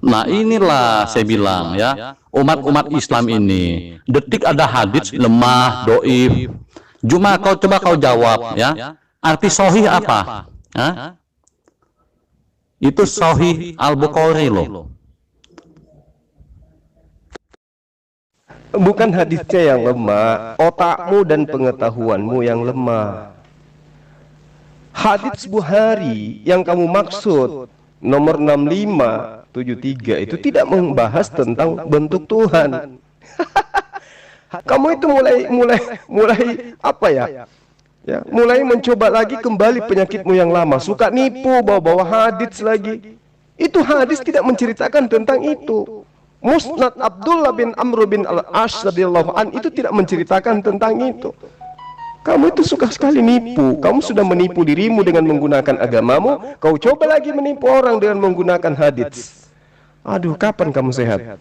Nah inilah saya bilang ya, umat-umat Islam ini detik ada hadits lemah, doif. Cuma kau coba kau jawab ya, arti sahih apa? Hah? Itu Sahih Al-Bukhari loh. Bukan hadisnya yang lemah, otakmu dan pengetahuanmu yang lemah. Hadits Bukhari yang kamu maksud nomor 6573 itu tidak membahas tentang bentuk Tuhan. Kamu itu mulai apa ya? Ya, mulai mencoba lagi kembali penyakitmu yang lama, suka nipu, bawa-bawa hadits lagi. Itu hadis tidak menceritakan tentang itu. Musnad Abdullah bin Amr bin Al-As radhiyallahu an itu tidak menceritakan tentang itu. Kamu itu suka sekali nipu. Kamu sudah menipu dirimu dengan menggunakan agamamu, kau coba lagi menipu orang dengan menggunakan hadits. Aduh, kapan kamu sehat?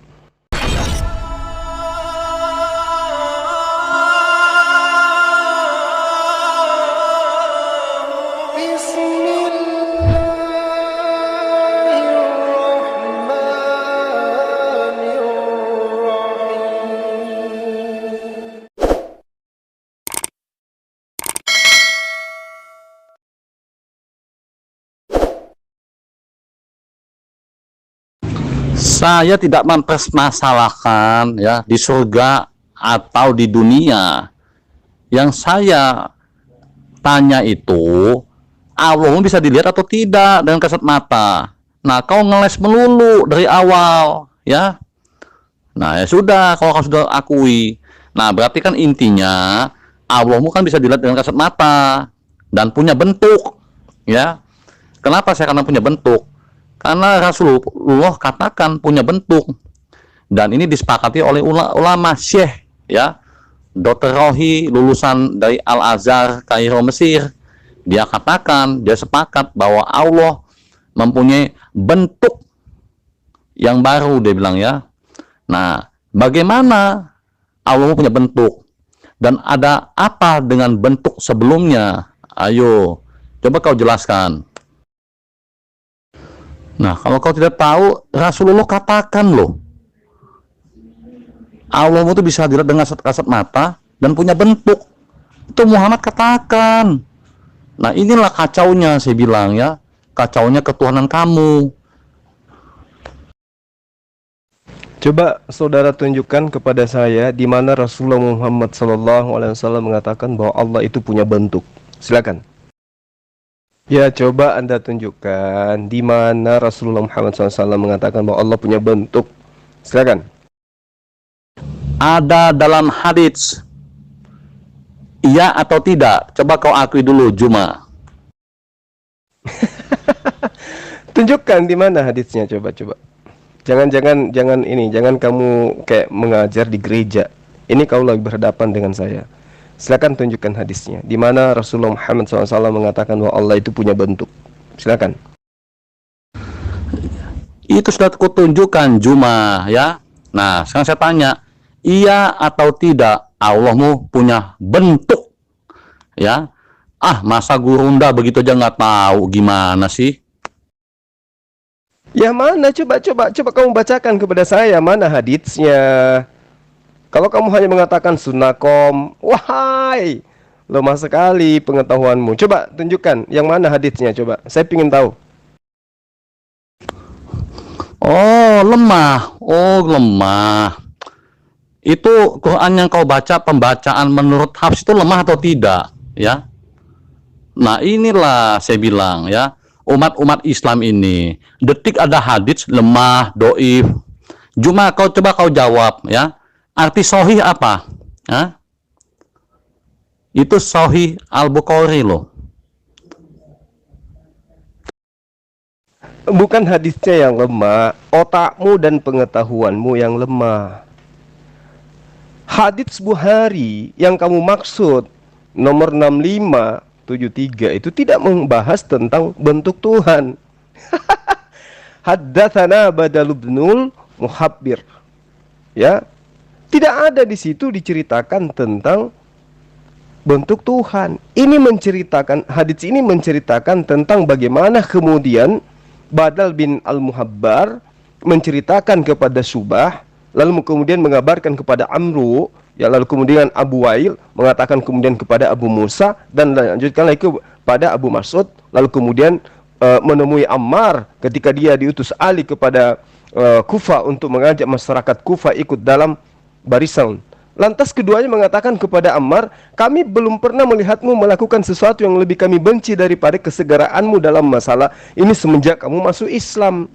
Saya tidak mempermasalahkan ya di surga atau di dunia. Yang saya tanya itu, Allah bisa dilihat atau tidak dengan kasat mata. Nah, kau ngeles melulu dari awal, ya. Nah, ya sudah, kalau kau sudah akui. Nah, berarti kan intinya Allahmu kan bisa dilihat dengan kasat mata dan punya bentuk, ya. Kenapa saya karena punya bentuk? Karena Rasulullah katakan punya bentuk, dan ini disepakati oleh ulama syekh ya, Dr. Rohi lulusan dari Al-Azhar Kairo Mesir. Dia katakan, dia sepakat bahwa Allah mempunyai bentuk yang baru, dia bilang ya. Nah, bagaimana Allah punya bentuk dan ada apa dengan bentuk sebelumnya? Ayo coba kau jelaskan. Nah, kalau kau tidak tahu, Rasulullah katakan loh, Allah itu bisa dilihat dengan kasat mata dan punya bentuk. Itu Muhammad katakan. Nah, inilah kacaunya saya bilang ya, kacaunya ketuhanan kamu. Coba saudara tunjukkan kepada saya di mana Rasulullah Muhammad SAW mengatakan bahwa Allah itu punya bentuk. Silakan. Ya, coba Anda tunjukkan di mana Rasulullah Muhammad SAW mengatakan bahwa Allah punya bentuk. Silakan. Ada dalam hadits. Iya atau tidak? Coba kau akui dulu, Juma. Tunjukkan di mana haditsnya, coba. Jangan kamu kayak mengajar di gereja. Ini kau lagi berhadapan dengan saya. Silakan tunjukkan hadisnya. Di mana Rasulullah Muhammad SAW mengatakan bahwa Allah itu punya bentuk. Silakan. Itu sudah kutunjukkan Juma ya. Nah, sekarang saya tanya, iya atau tidak Allahmu punya bentuk? Ya. Ah, masa gurunda begitu aja nggak tahu, gimana sih? Ya mana? Coba kamu bacakan kepada saya mana haditsnya. Kalau kamu hanya mengatakan sunakom, wahai, lemah sekali pengetahuanmu. Coba tunjukkan yang mana haditsnya, coba. Saya ingin tahu. Oh, lemah. Oh, lemah. Itu Quran yang kau baca, pembacaan menurut Hafs itu lemah atau tidak? Ya. Nah, inilah saya bilang ya, umat-umat Islam ini detik ada hadits lemah, doif. Cuma kau coba kau jawab ya. Arti sahih apa? Hah? Itu Sahih Al-Bukhari loh. Bukan hadisnya yang lemah, otakmu dan pengetahuanmu yang lemah. Hadits Bukhari yang kamu maksud nomor 6573 itu tidak membahas tentang bentuk Tuhan. Haddatsana Badal ibnul Muhabbir. Ya. Tidak ada di situ diceritakan tentang bentuk Tuhan. Ini menceritakan, hadits ini menceritakan tentang bagaimana kemudian Badal bin Al-Muhabbar menceritakan kepada Subah, lalu kemudian mengabarkan kepada Amru, ya, lalu kemudian Abu Wail mengatakan kemudian kepada Abu Musa, dan lanjutkan lagi kepada Abu Mas'ud, lalu kemudian menemui Ammar ketika dia diutus Ali kepada Kufa untuk mengajak masyarakat Kufa ikut dalam barisan. Lantas keduanya mengatakan kepada Ammar, kami belum pernah melihatmu melakukan sesuatu yang lebih kami benci daripada kesegeraanmu dalam masalah ini semenjak kamu masuk Islam.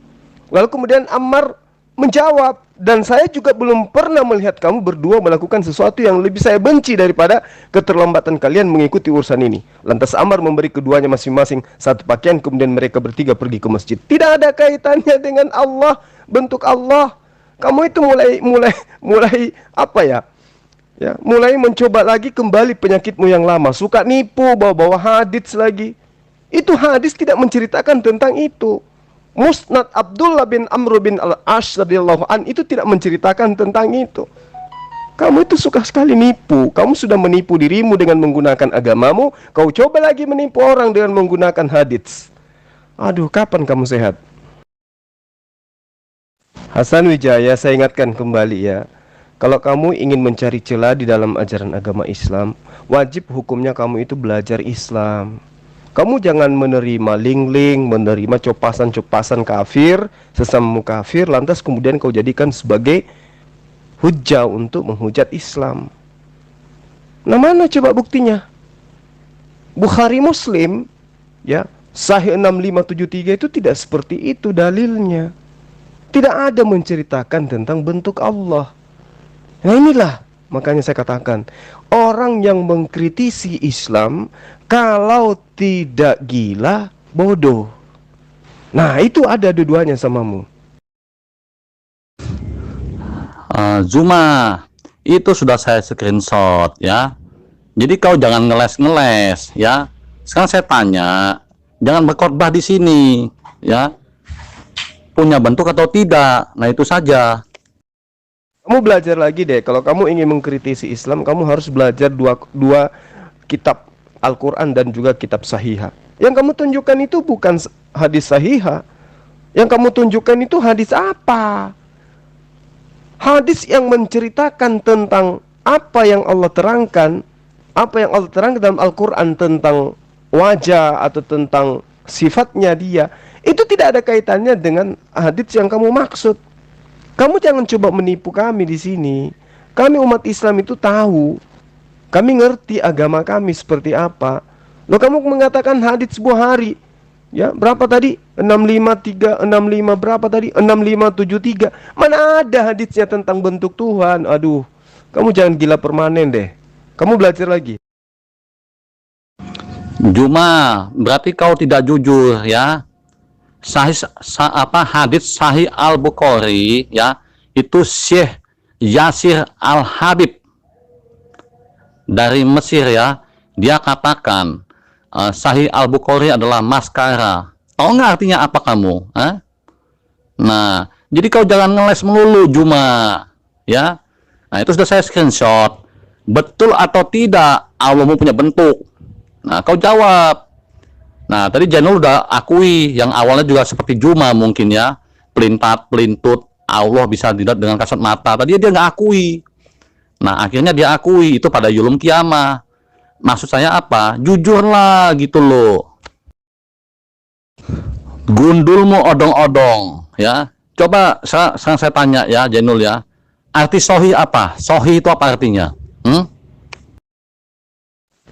Lalu kemudian Ammar menjawab, dan saya juga belum pernah melihat kamu berdua melakukan sesuatu yang lebih saya benci daripada keterlambatan kalian mengikuti urusan ini. Lantas Ammar memberi keduanya masing-masing satu pakaian, kemudian mereka bertiga pergi ke masjid. Tidak ada kaitannya dengan Allah, bentuk Allah. Kamu itu mulai apa ya? Ya, mulai mencoba lagi kembali penyakitmu yang lama. Suka nipu, bawa-bawa hadits lagi. Itu hadis tidak menceritakan tentang itu. Musnad Abdullah bin Amr bin Al-Ash radhiyallahu an itu tidak menceritakan tentang itu. Kamu itu suka sekali nipu. Kamu sudah menipu dirimu dengan menggunakan agamamu, kau coba lagi menipu orang dengan menggunakan hadits. Aduh, kapan kamu sehat? Hasan Wijaya, saya ingatkan kembali ya. Kalau kamu ingin mencari celah di dalam ajaran agama Islam, wajib hukumnya kamu itu belajar Islam. Kamu jangan menerima link-link, menerima copasan-copasan kafir, sesama kafir, lantas kemudian kau jadikan sebagai hujah untuk menghujat Islam. Nah, mana coba buktinya? Bukhari Muslim, ya, Sahih 6573 itu tidak seperti itu dalilnya. Tidak ada menceritakan tentang bentuk Allah. Nah, inilah makanya saya katakan, orang yang mengkritisi Islam kalau tidak gila, bodoh. Nah, itu ada dua-duanya samamu. Zuma, itu sudah saya screenshot ya. Jadi kau jangan ngeles-ngeles ya. Sekarang saya tanya, jangan berkhotbah di sini ya. Punya bentuk atau tidak? Nah, itu saja. Kamu belajar lagi deh. Kalau kamu ingin mengkritisi Islam, kamu harus belajar dua kitab Al-Quran dan juga kitab Sahihah. Yang kamu tunjukkan itu bukan hadis Sahihah. Yang kamu tunjukkan itu hadis apa? Hadis yang menceritakan tentang apa yang Allah terangkan, apa yang Allah terangkan dalam Al-Quran tentang wajah atau tentang sifatnya dia, itu tidak ada kaitannya dengan hadis yang kamu maksud. Kamu jangan coba menipu kami di sini. Kami umat Islam itu tahu. Kami ngerti agama kami seperti apa. Loh, kamu mengatakan hadits Bukhari. Ya, berapa tadi? 653, 65 berapa tadi? 6573. Mana ada haditsnya tentang bentuk Tuhan? Aduh, kamu jangan gila permanen deh. Kamu belajar lagi. Juma, berarti kau tidak jujur ya. Hadits Sahih Al-Bukhari ya, itu Syekh Yasir Al-Habib dari Mesir ya. Dia katakan Sahih Al-Bukhari adalah maskara. Tahu nggak artinya apa kamu? Nah, jadi kau jangan ngeles melulu Juma ya. Nah, itu sudah saya screenshot. Betul atau tidak Allah punya bentuk? Nah, kau jawab. Nah, tadi Janul udah akui yang awalnya juga seperti Juma mungkin ya, pelintut Allah bisa dilihat dengan kasat mata. Tadi dia nggak akui. Nah, akhirnya dia akui itu pada Yulum Kiamah. Maksud saya apa? Jujurlah gitu loh. Gundulmu odong-odong ya. Coba sekarang saya tanya ya Janul ya. Arti sohi apa? Sohi itu apa artinya?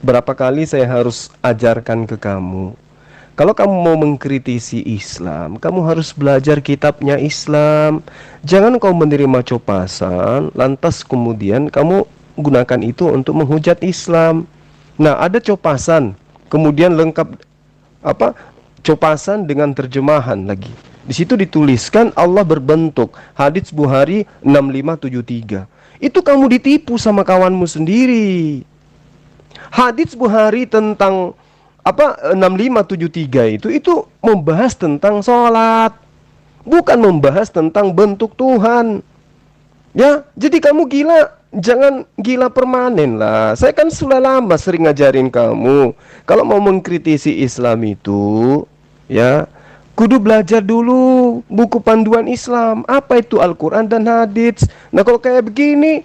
Berapa kali saya harus ajarkan ke kamu, kalau kamu mau mengkritisi Islam, kamu harus belajar kitabnya Islam. Jangan kau menerima copasan, lantas kemudian kamu gunakan itu untuk menghujat Islam. Nah, ada copasan, kemudian lengkap copasan dengan terjemahan lagi. Di situ dituliskan Allah berbentuk. Hadits Bukhari 6573. Itu kamu ditipu sama kawanmu sendiri. Hadits Bukhari tentang 6573 itu membahas tentang sholat, bukan membahas tentang bentuk Tuhan. Ya, jadi kamu gila, jangan gila permanen lah. Saya kan sudah lama sering ngajarin kamu, kalau mau mengkritisi Islam itu, ya, Kudu belajar dulu buku panduan Islam. Apa itu Al-Quran dan hadits. Nah kalau kayak begini,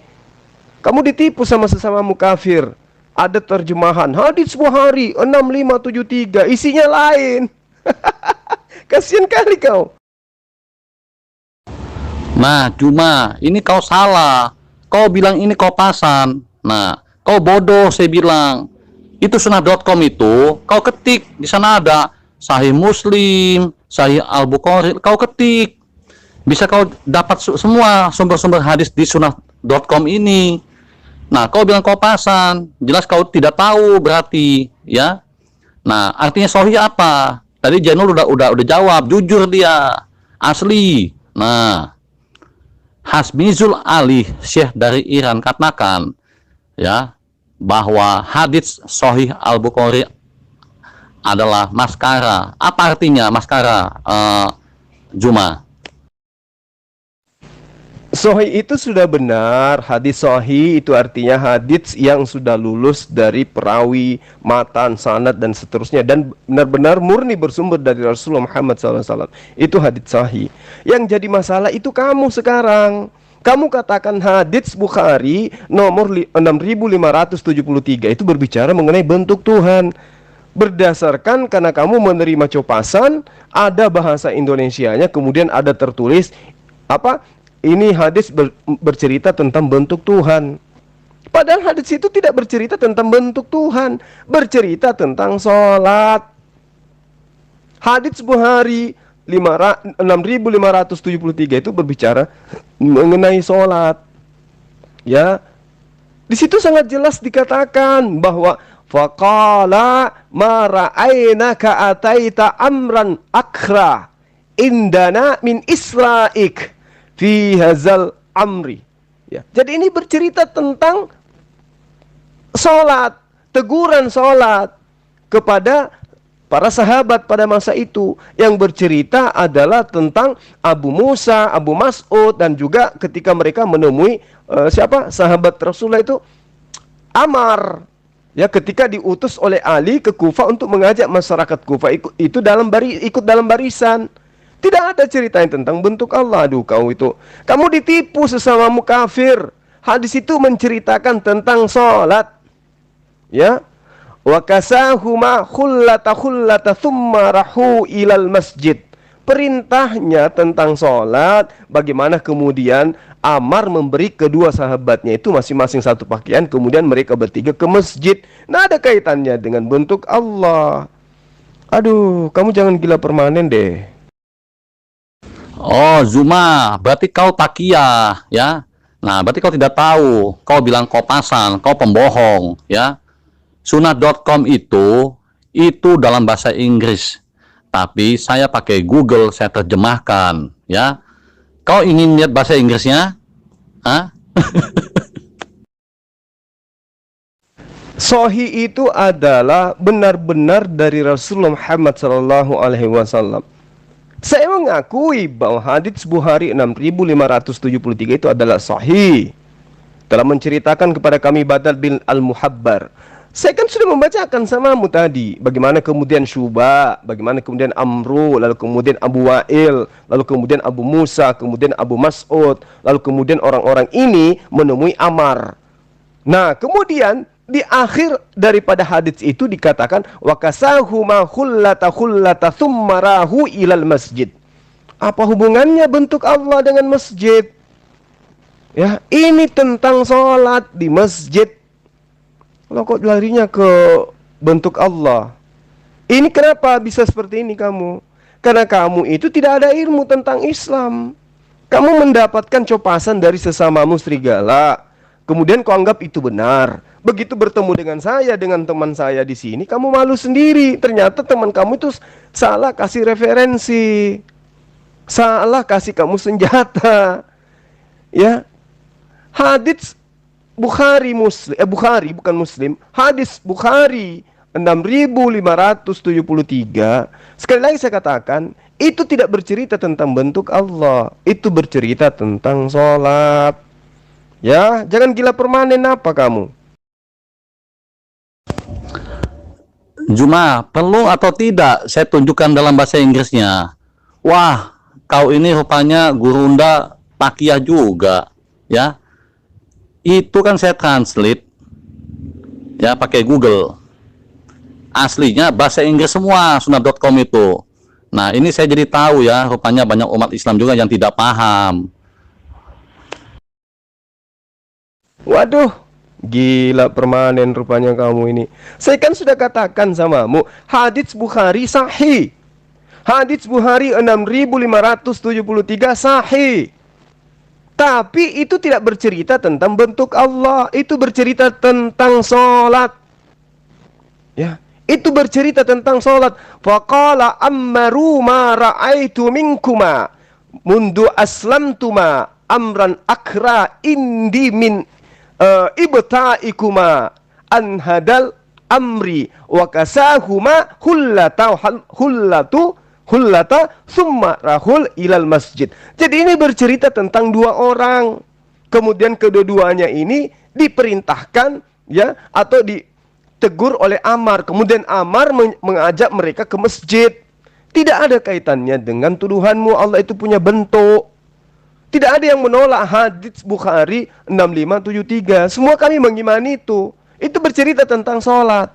kamu ditipu sama sesamamu kafir. Ada terjemahan hadits Bukhari 6573, isinya lain. Kasian kali kau. Nah, cuma ini kau salah. Kau bilang ini kopasan. Nah, kau bodoh saya bilang. Itu sunnah.com itu, kau ketik. Di sana ada Sahih Muslim, Sahih Al-Bukhari. Kau ketik. Bisa kau dapat semua sumber-sumber hadis di sunnah.com ini. Nah, kau bilang kopasan. Jelas kau tidak tahu berarti, ya. Nah, artinya sahih apa? Tadi Janul udah jawab, jujur dia. Asli. Nah, Hasmizul Ali Syekh dari Iran katakan ya bahwa hadits Sahih Al-Bukhari adalah maskara. Apa artinya maskara, Juma? Sahih itu sudah benar. Hadis sahih itu artinya hadits yang sudah lulus dari perawi, matan, sanad dan seterusnya, dan benar-benar murni bersumber dari Rasulullah Muhammad SAW. Itu hadits sahih. Yang jadi masalah itu kamu sekarang. Kamu katakan hadits Bukhari nomor 6573 itu berbicara mengenai bentuk Tuhan. Berdasarkan karena kamu menerima copasan, ada bahasa Indonesianya, kemudian ada tertulis apa? Ini hadis bercerita tentang bentuk Tuhan. Padahal hadis itu tidak bercerita tentang bentuk Tuhan, bercerita tentang sholat. Hadis Bukhari 6573 itu berbicara mengenai sholat. Ya, di situ sangat jelas dikatakan bahwa faqala ma ra'ainaka ataita amran akra indana min islaik fi hazal amri. Ya. Jadi ini bercerita tentang sholat, teguran sholat kepada para sahabat pada masa itu. Yang bercerita adalah tentang Abu Musa, Abu Mas'ud, dan juga ketika mereka menemui sahabat Rasulullah itu Ammar. Ya, ketika diutus oleh Ali ke Kufah untuk mengajak masyarakat Kufah ikut dalam barisan. Tidak ada ceritanya tentang bentuk Allah. Aduh, kamu ditipu sesamamu kafir. Hadis itu menceritakan tentang sholat. Ya, wa kasahuma khullata thumma rahu ilal masjid. Perintahnya tentang sholat, bagaimana kemudian Ammar memberi kedua sahabatnya itu masing-masing satu pakaian, kemudian mereka bertiga ke masjid. Nah, ada kaitannya dengan bentuk Allah. Aduh, kamu jangan gila permanen deh. Oh, Zuma, berarti kau takiyah, ya. Nah, berarti kau tidak tahu. Kau bilang kopasan, kau pembohong, ya. Sunnah.com itu dalam bahasa Inggris. Tapi saya pakai Google, saya terjemahkan, ya. Kau ingin lihat bahasa Inggrisnya? Hah? Sahih itu adalah benar-benar dari Rasulullah Muhammad SAW. Saya mengakui bahwa hadits Bukhari 6573 itu adalah sahih. Telah menceritakan kepada kami Badal bin Al-Muhabbar. Saya kan sudah membacakan samamu tadi, bagaimana kemudian Syuba, bagaimana kemudian Amru, lalu kemudian Abu Wa'il, lalu kemudian Abu Musa, kemudian Abu Mas'ud, lalu kemudian orang-orang ini menemui Ammar. Nah, kemudian di akhir daripada hadits itu dikatakan wa kasahuma khullata thumma rahu ilal masjid. Apa hubungannya bentuk Allah dengan masjid? Ya, ini tentang sholat di masjid. Lo kok larinya ke bentuk Allah? Ini kenapa bisa seperti ini kamu? Karena kamu itu tidak ada ilmu tentang Islam. Kamu mendapatkan copasan dari sesamamu serigala. Kemudian kau anggap itu benar. Begitu bertemu dengan saya, dengan teman saya di sini, kamu malu sendiri. Ternyata teman kamu itu salah kasih referensi, salah kasih kamu senjata. Ya, hadits Bukhari Bukhari bukan Muslim. Hadis Bukhari 6573. Sekali lagi saya katakan, itu tidak bercerita tentang bentuk Allah. Itu bercerita tentang sholat. Ya, jangan gila permanen apa kamu. Juma, perlu atau tidak saya tunjukkan dalam bahasa Inggrisnya? Wah, kau ini rupanya gurunda takiyah juga, ya. Itu kan saya translate, ya, pakai Google. Aslinya bahasa Inggris semua sunnah.com itu. Nah, ini saya jadi tahu ya, rupanya banyak umat Islam juga yang tidak paham. Waduh, gila permanen rupanya kamu ini. Saya kan sudah katakan samamu, hadits Bukhari sahih. Hadits Bukhari 6573 sahih. Tapi itu tidak bercerita tentang bentuk Allah, itu bercerita tentang sholat. Ya, itu bercerita tentang sholat. Faqala ammaru ma ra'aitu minkuma mundu aslamtuma amran akra indi min ibta'ikuma anhadal amri wa kasahuma hullata summa rahul ilal masjid. Jadi ini bercerita tentang dua orang. Kemudian kedua-duanya ini diperintahkan, ya, atau ditegur oleh Ammar. Kemudian Ammar mengajak mereka ke masjid. Tidak ada kaitannya dengan tuduhanmu Allah itu punya bentuk. Tidak ada yang menolak hadits Bukhari 6573. Semua kami mengimani itu. Itu bercerita tentang sholat.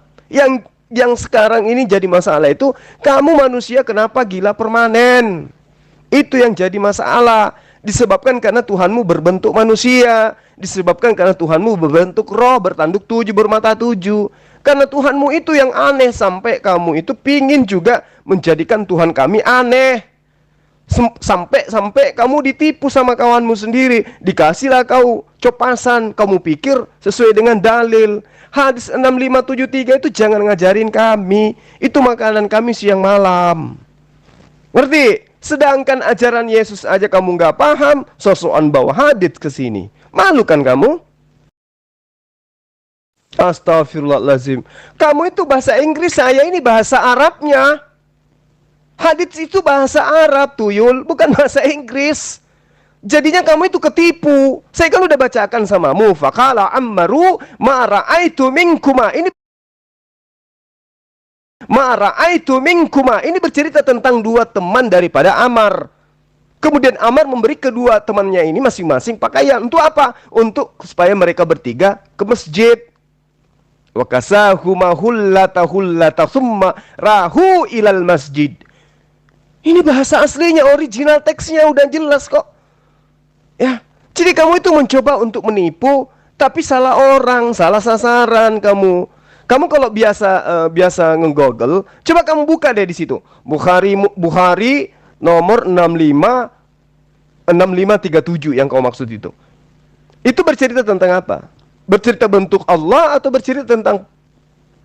Yang sekarang ini jadi masalah itu, kamu manusia kenapa gila permanen? Itu yang jadi masalah. Disebabkan karena Tuhanmu berbentuk manusia. Disebabkan karena Tuhanmu berbentuk roh, bertanduk 7, bermata 7. Karena Tuhanmu itu yang aneh, sampai kamu itu pingin juga menjadikan Tuhan kami aneh. Sampai kamu ditipu sama kawanmu sendiri. Dikasihlah kau copasan, kamu pikir sesuai dengan dalil. Hadis 6573 itu jangan ngajarin kami. Itu makanan kami siang malam. Ngerti? Sedangkan ajaran Yesus aja kamu nggak paham, sosokan bawa hadits ke sini. Malu kan kamu? Astagfirullahaladzim. Kamu itu bahasa Inggris, saya ini bahasa Arabnya. Hadits itu bahasa Arab, tuyul, bukan bahasa Inggris. Jadinya kamu itu ketipu. Saya kan udah bacakan samamu. Faqala ammaru ma ra'aitu minkuma. Ini ma ra'aitu minkuma. Ini bercerita tentang dua teman daripada Ammar. Kemudian Ammar memberi kedua temannya ini masing-masing pakaian. Untuk apa? Untuk supaya mereka bertiga ke masjid. Wa kasahuma hullata summa rahu ilal masjid. Ini bahasa aslinya, original teksnya udah jelas kok. Ya, jadi kamu itu mencoba untuk menipu, tapi salah orang, salah sasaran kamu. Kamu kalau biasa nge-google, coba kamu buka deh di situ. Bukhari nomor 6537 yang kau maksud itu. Itu bercerita tentang apa? Bercerita bentuk Allah atau bercerita tentang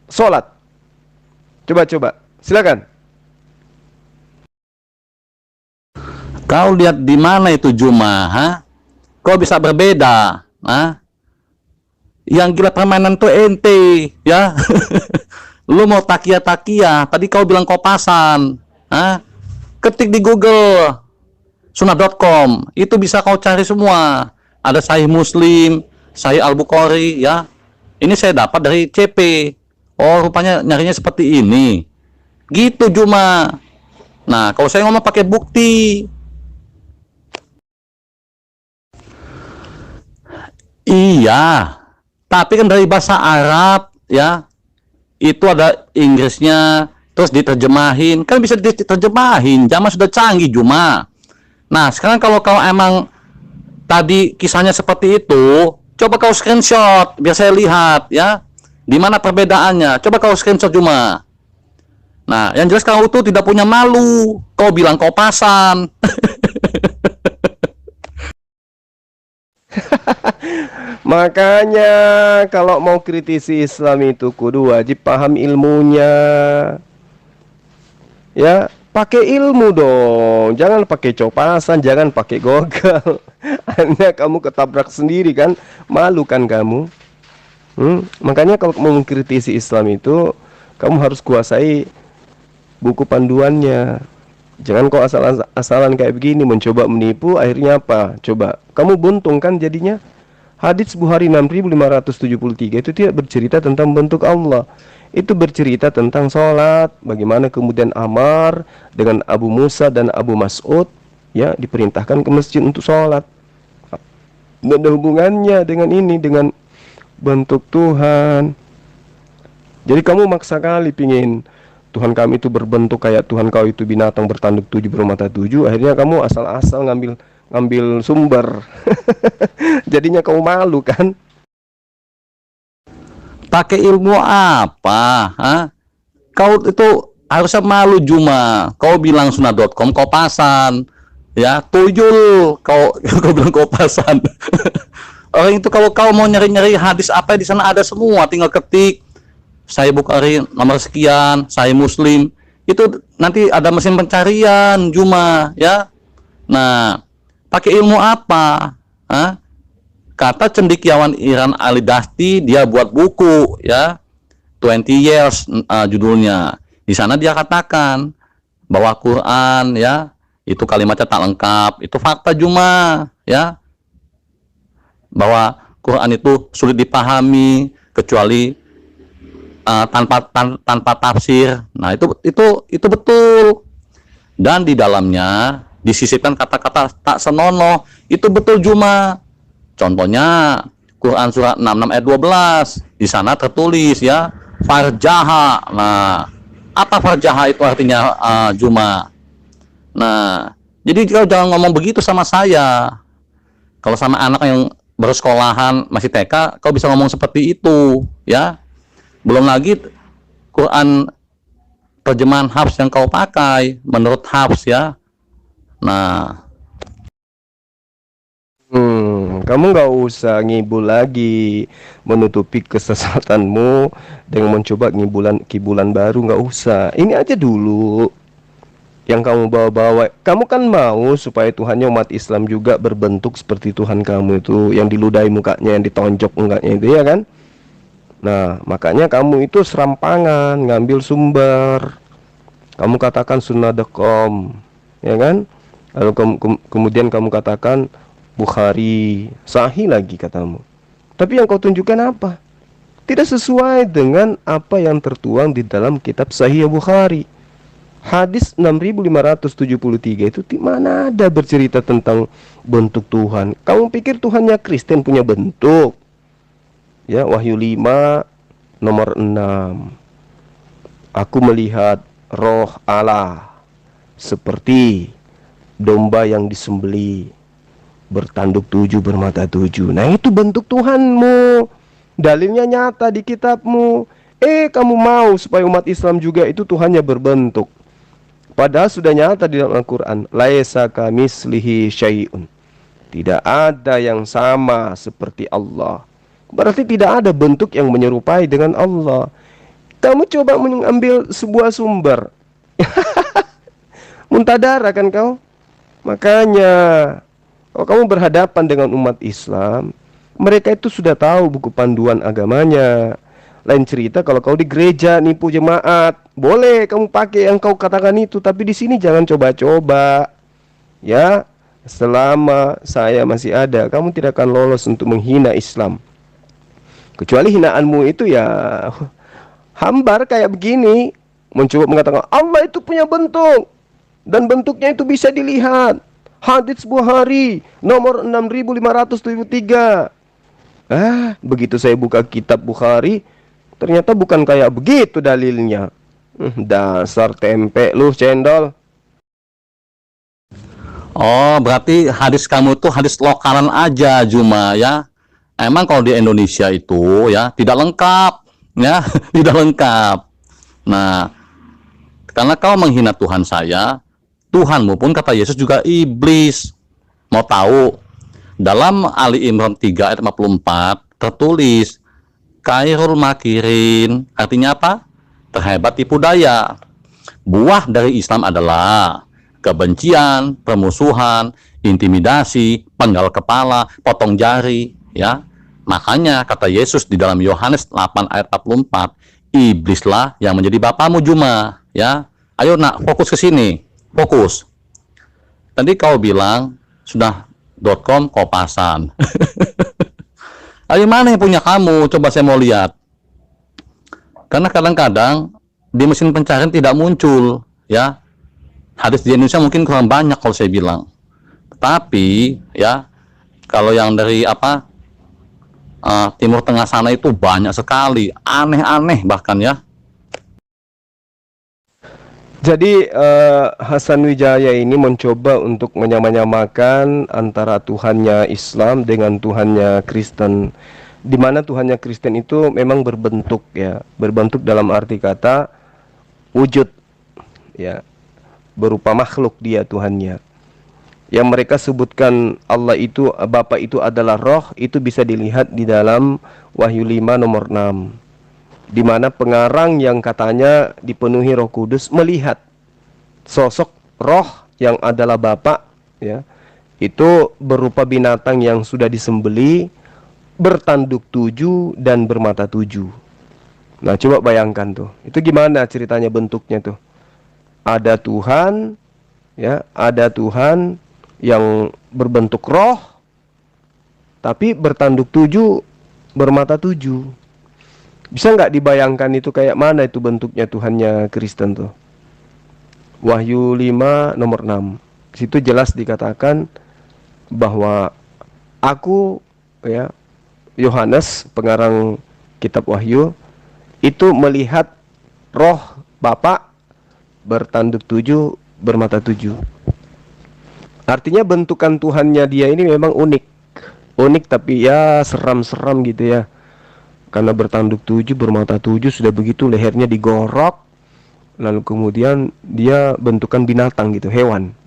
sholat? Coba, silakan. Kau lihat di mana itu Juma, ha? Kau bisa berbeda, ha? Yang gila permainan tuh ente, ya. Lu mau takia, tadi kau bilang kopasan, ha? Ketik di Google sunnah.com, itu bisa kau cari semua. Ada Sahih Muslim, Sahih Al-Bukhari, ya. Ini saya dapat dari CP. Oh, rupanya nyarinya seperti ini. Gitu Juma. Nah, kalau saya ngomong pakai bukti. Iya, tapi kan dari bahasa Arab, ya. Itu ada Inggrisnya, terus diterjemahin. Kan bisa diterjemahin, zaman sudah canggih Juma. Nah, sekarang kalau kau emang tadi kisahnya seperti itu, coba kau screenshot, biar saya lihat, ya. Di mana perbedaannya? Coba kau screenshot Juma. Nah, yang jelas kau itu tidak punya malu. Kau bilang kau pasan. Makanya kalau mau kritisi Islam itu kudu wajib paham ilmunya. Ya, pakai ilmu dong. Jangan pakai copasan, jangan pakai Google. Hanya kamu ketabrak sendiri kan, malu kan kamu. Makanya kalau mau mengkritisi Islam itu, kamu harus kuasai buku panduannya. Jangan kok asal-asalan kayak begini mencoba menipu, akhirnya apa? Coba, kamu buntung kan jadinya. Hadits Bukhari 6573 itu tidak bercerita tentang bentuk Allah. Itu bercerita tentang sholat, bagaimana kemudian Ammar dengan Abu Musa dan Abu Mas'ud ya diperintahkan ke masjid untuk sholat. Dan ada hubungannya dengan ini, dengan bentuk Tuhan. Jadi kamu maksa kali pingin Tuhan kami itu berbentuk kayak Tuhan kau itu binatang bertanduk 7 bermata 7. Akhirnya kamu asal-asal ngambil sumber. Jadinya kamu malu kan? Pakai ilmu apa? Hah? Kau itu harusnya malu Juma. Kau bilang sunnah.com kau pasan. Ya, tuyul kau bilang kau pasan. Orang itu kalau kau mau nyari-nyari hadis apa di sana ada semua, tinggal ketik Sahih Bukhari nomor sekian, Sahih Muslim. Itu nanti ada mesin pencarian Juma, ya. Nah, pakai ilmu apa? Hah? Kata cendekiawan Iran Ali Dasti, dia buat buku ya, 20 Years judulnya. Di sana dia katakan bahwa Quran ya, itu kalimatnya tak lengkap. Itu fakta Juma ya. Bahwa Quran itu sulit dipahami kecuali tanpa tafsir. Nah, itu betul. Dan di dalamnya disisipkan kata-kata tak senonoh. Itu betul Juma. Contohnya Quran surat 66 ayat 12. Di sana tertulis ya, farjaha. Nah, apa farjaha itu artinya Juma? Nah, jadi kau jangan ngomong begitu sama saya. Kalau sama anak yang baru sekolahan masih TK, kau bisa ngomong seperti itu, ya. Belum lagi Quran terjemahan Hafs yang kau pakai menurut Hafs ya. Nah, kamu nggak usah ngibul lagi menutupi kesesatanmu dengan mencoba kibulan baru, nggak usah. Ini aja dulu yang kamu bawa-bawa. Kamu kan mau supaya Tuhannya umat Islam juga berbentuk seperti Tuhan kamu itu, yang diludahi mukanya, yang ditonjok mukanya itu ya kan. Nah, makanya kamu itu serampangan ngambil sumber. Kamu katakan sunnah.com, ya kan? Lalu kemudian kamu katakan Bukhari, sahih lagi katamu. Tapi yang kau tunjukkan apa? Tidak sesuai dengan apa yang tertuang di dalam kitab Sahih Bukhari. Hadis 6573 itu di mana ada bercerita tentang bentuk Tuhan. Kamu pikir Tuhannya Kristen punya bentuk? Ya, Wahyu 5 nomor 6. Aku melihat roh Allah seperti domba yang disembelih, bertanduk 7 bermata 7. Nah, itu bentuk Tuhanmu. Dalilnya nyata di kitabmu. Kamu mau supaya umat Islam juga itu Tuhannya berbentuk. Padahal sudah nyata di dalam Al-Quran, laisa kamislihi syai'un. Tidak ada yang sama seperti Allah. Berarti tidak ada bentuk yang menyerupai dengan Allah. Kamu coba mengambil sebuah sumber. Muntadara kan kau? Makanya kalau kamu berhadapan dengan umat Islam, mereka itu sudah tahu buku panduan agamanya. Lain cerita kalau kau di gereja nipu jemaat, boleh kamu pakai yang kau katakan itu, tapi di sini jangan coba-coba. Ya, selama saya masih ada, kamu tidak akan lolos untuk menghina Islam. Kecuali hinaanmu itu ya hambar kayak begini, mencoba mengatakan Allah itu punya bentuk dan bentuknya itu bisa dilihat. Hadits Bukhari nomor 6573. Begitu saya buka kitab Bukhari, ternyata bukan kayak begitu dalilnya. Dasar tempe lu, cendol. oh berarti hadis kamu tuh hadis lokalan aja Juma ya. Emang kalau di Indonesia itu ya tidak lengkap ya, tidak lengkap. Nah, karena kau menghina Tuhan saya, Tuhanmu pun kata Yesus juga iblis. Mau tahu? Dalam Ali Imran 3 ayat 54 tertulis Khairul makirin, artinya apa? Terhebat tipu daya. Buah dari Islam adalah kebencian, permusuhan, intimidasi, penggal kepala, potong jari, ya. Makanya kata Yesus di dalam Yohanes 8 ayat 44, iblislah yang menjadi bapamu Juma, ya. Ayo nak, fokus ke sini. Fokus. Tadi kau bilang sudah .com kau pasan. Ayo, mana yang punya kamu? Coba saya mau lihat. Karena kadang-kadang di mesin pencarian tidak muncul, ya. Hadis di Indonesia mungkin kurang banyak kalau saya bilang. Tapi ya, kalau yang dari Timur Tengah sana itu banyak sekali, aneh-aneh bahkan ya. Jadi Hasan Wijaya ini mencoba untuk menyamakan antara Tuhannya Islam dengan Tuhannya Kristen, di mana Tuhannya Kristen itu memang berbentuk ya, berbentuk dalam arti kata wujud ya, berupa makhluk dia Tuhannya. Yang mereka sebutkan Allah itu, Bapa itu adalah roh, itu bisa dilihat di dalam Wahyu 5 nomor 6, di mana pengarang yang katanya dipenuhi Roh Kudus melihat sosok roh yang adalah Bapa ya, itu berupa binatang yang sudah disembeli, bertanduk 7 dan bermata 7. Nah, coba bayangkan tuh, itu gimana ceritanya bentuknya tuh? Ada Tuhan ya, ada Tuhan yang berbentuk roh tapi bertanduk 7, bermata 7. Bisa nggak dibayangkan itu kayak mana itu bentuknya Tuhannya Kristen tuh? Wahyu 5 nomor 6. Situ jelas dikatakan bahwa aku ya, Yohanes pengarang kitab Wahyu itu melihat roh Bapa bertanduk 7, bermata 7. Artinya bentukan Tuhannya dia ini memang unik. Unik tapi ya seram-seram gitu ya. Karena bertanduk 7, bermata 7, sudah begitu lehernya digorok, lalu kemudian dia bentukan binatang gitu, hewan.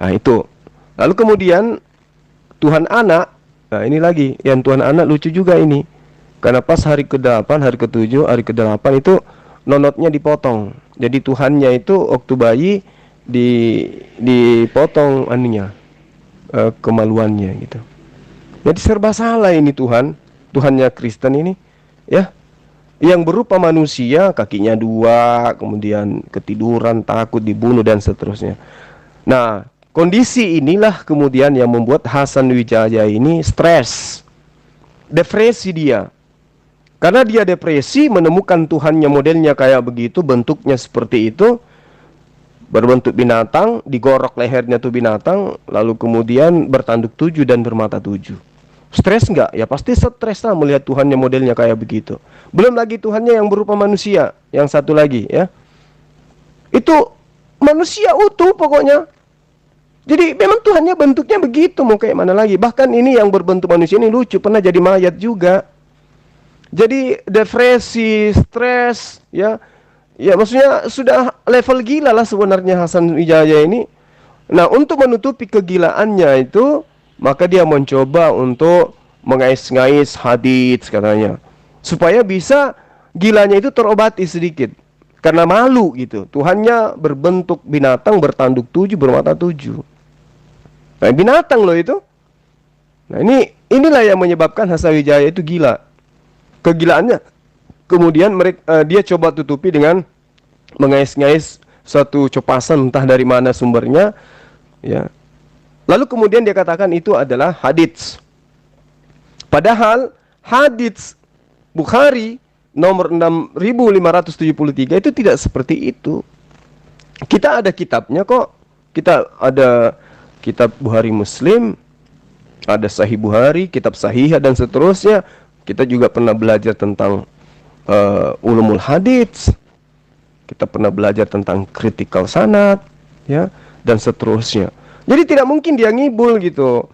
Nah itu. Lalu kemudian Tuhan Anak. Nah ini lagi, yang Tuhan Anak lucu juga ini. Karena pas hari ke-8, hari ke-7, hari ke-8 itu nonotnya dipotong. Jadi Tuhannya itu waktu bayi dipotong anunya, kemaluannya gitu. Jadi serba salah ini Tuhannya Kristen ini ya, yang berupa manusia, kakinya 2, kemudian ketiduran, takut dibunuh dan seterusnya. Nah, kondisi inilah kemudian yang membuat Hasan Wijaya ini stres, depresi dia. Karena dia depresi menemukan Tuhannya modelnya kayak begitu, bentuknya seperti itu, berbentuk binatang, digorok lehernya tuh binatang, lalu kemudian bertanduk 7 dan bermata 7. Stres nggak? Ya pasti stres lah melihat Tuhannya modelnya kayak begitu. Belum lagi Tuhannya yang berupa manusia, yang satu lagi ya, itu manusia utuh pokoknya. Jadi memang Tuhannya bentuknya begitu, mau kayak mana lagi. Bahkan ini yang berbentuk manusia ini lucu, pernah jadi mayat juga. Jadi depresi, stres ya. Ya maksudnya sudah level gila lah sebenarnya Hasan Wijaya ini. Nah, untuk menutupi kegilaannya itu, maka dia mencoba untuk mengais-ngais hadits katanya, supaya bisa gilanya itu terobati sedikit. Karena malu gitu, Tuhannya berbentuk binatang, bertanduk 7, bermata 7. Nah, binatang loh itu. Nah, inilah yang menyebabkan Hasan Wijaya itu gila. Kegilaannya kemudian dia coba tutupi dengan mengais-ngais suatu copasan, entah dari mana sumbernya ya. Lalu kemudian dia katakan itu adalah hadits. Padahal hadits Bukhari nomor 6573 itu tidak seperti itu. Kita ada kitabnya kok. Kita ada kitab Bukhari Muslim, ada Sahih Bukhari, kitab Sahih dan seterusnya. Kita juga pernah belajar tentang ulumul hadits. Kita pernah belajar tentang critical sanad ya, dan seterusnya. Jadi tidak mungkin dia ngibul gitu.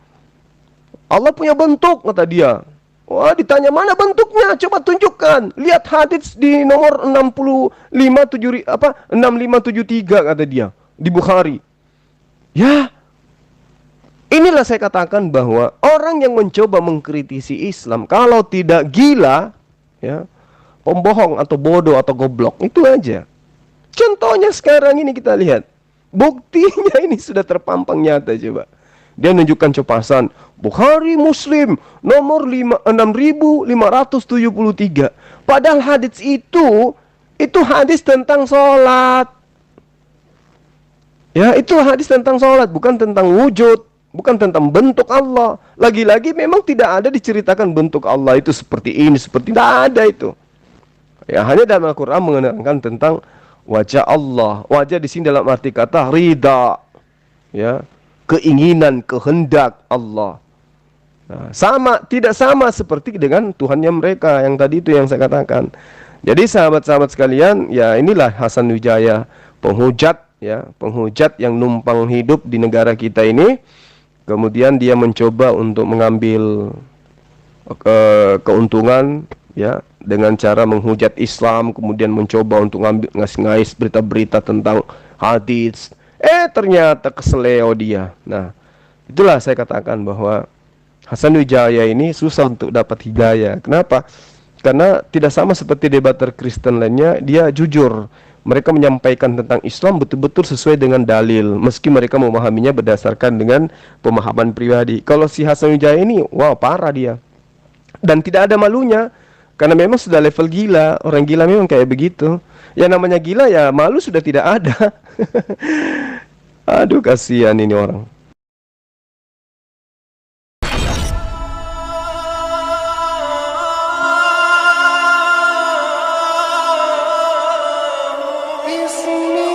Allah punya bentuk kata dia. Wah, ditanya mana bentuknya? Coba tunjukkan. Lihat hadits di nomor 6573 kata dia di Bukhari. Ya. Inilah saya katakan bahwa orang yang mencoba mengkritisi Islam kalau tidak gila ya, pembohong atau bodoh atau goblok, itu aja. Contohnya sekarang ini kita lihat. Buktinya ini sudah terpampang nyata coba. Dia menunjukkan copasan Bukhari Muslim nomor 6573. Padahal hadis itu hadis tentang sholat. Ya, itu hadis tentang sholat, bukan tentang wujud, bukan tentang bentuk Allah. Lagi-lagi memang tidak ada diceritakan bentuk Allah itu seperti ini, seperti tidak ada itu. Ya, hanya dalam Al-Qur'an menerangkan tentang wajah Allah. Wajah di sini dalam arti kata ridha, ya, keinginan, kehendak Allah. Nah, tidak sama seperti dengan Tuhannya mereka yang tadi itu yang saya katakan. Jadi sahabat-sahabat sekalian, ya inilah Hasan Wijaya, penghujat, ya, penghujat yang numpang hidup di negara kita ini. Kemudian dia mencoba untuk mengambil keuntungan, ya, dengan cara menghujat Islam, kemudian mencoba untuk ngais-ngais berita-berita tentang hadis. Ternyata keseleo dia. Nah, itulah saya katakan bahwa Hasan Wijaya ini susah untuk dapat hidayah. Kenapa? Karena tidak sama seperti debater Kristen lainnya, dia jujur. Mereka menyampaikan tentang Islam betul-betul sesuai dengan dalil, meski mereka memahaminya berdasarkan dengan pemahaman pribadi. Kalau si Hasan Wijaya ini, wow, parah dia. Dan tidak ada malunya, karena memang sudah level gila. Orang gila memang kayak begitu. Ya namanya gila ya malu sudah tidak ada. Aduh, kasihan ini orang. Listen me.